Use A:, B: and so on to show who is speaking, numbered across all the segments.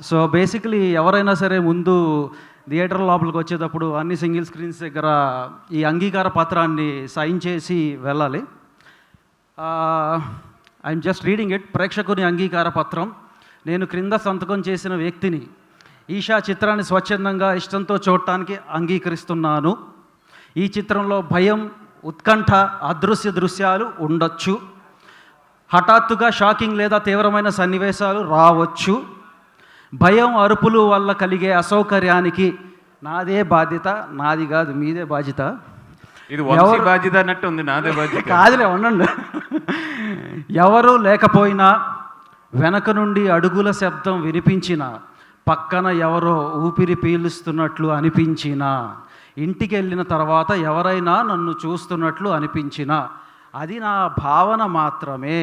A: So basically ఎవరైనా సరే ముందు థియేటర్ లోపలికి వచ్చేటప్పుడు అన్ని సింగిల్ స్క్రీన్స్ దగ్గర ఈ అంగీకార పత్రాన్ని సైన్ చేసి వెళ్ళాలి. I'm just reading it. ప్రేక్షకుని అంగీకార పత్రం. నేను క్రింద సంతకం చేసిన వ్యక్తిని ఈషా చిత్రాన్ని స్వచ్ఛందంగా ఇష్టంతో చూడటానికి అంగీకరిస్తున్నాను. ఈ చిత్రంలో భయం, ఉత్కంఠ, అదృశ్య దృశ్యాలు ఉండొచ్చు. హఠాత్తుగా షాకింగ్ లేదా తీవ్రమైన సన్నివేశాలు రావచ్చు. భయం, అరుపులు వల్ల కలిగే అసౌకర్యానికి నాదే బాధ్యత. నాది కాదు, మీదే బాధ్యత.
B: ఇది బాధ్యత అన్నట్టు ఉంది. నాదే బాధ్యత
A: కాదులే, ఉండండి. ఎవరు లేకపోయినా, వెనక నుండి అడుగుల శబ్దం వినిపించిన, పక్కన ఎవరో ఊపిరి పీలుస్తున్నట్లు అనిపించిన, ఇంటికి వెళ్ళిన తర్వాత ఎవరైనా నన్ను చూస్తున్నట్లు అనిపించిన, అది నా భావన మాత్రమే.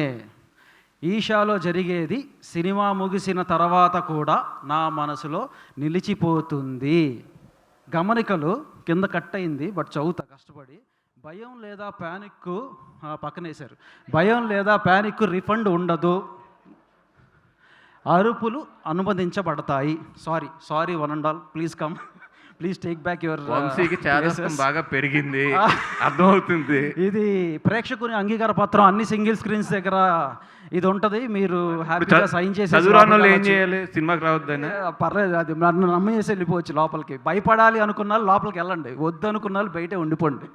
A: ఈషాలో జరిగేది సినిమా ముగిసిన తర్వాత కూడా నా మనసులో నిలిచిపోతుంది. గమనికలు కింద కట్ అయింది, బట్ చదువుతా కష్టపడి. భయం లేదా ప్యానిక్ పక్కనేశారు. భయం లేదా ప్యానిక్ రిఫండ్ ఉండదు. అరుపులు అనుమతించబడతాయి. Sorry one and all, please come, please take back your.
B: వంశీకి చాదస్తం బాగా పెరిగింది, అర్థమవుతుంది.
A: ఇది ప్రేక్షకుని అంగీకార పత్రం. అన్ని సింగిల్ స్క్రీన్స్ దగ్గర ఇది ఉంటుంది. మీరు హ్యాపీగా సైన్ చేసి
B: ఏం చేయాలి? సినిమాకి రావద్దని
A: పర్లేదు, అది నన్ను నమ్మేసి వెళ్ళిపోవచ్చు లోపలికి. భయపడాలి అనుకున్న లోపలికి వెళ్ళండి, వద్దు అనుకున్న బయటే ఉండిపోండి.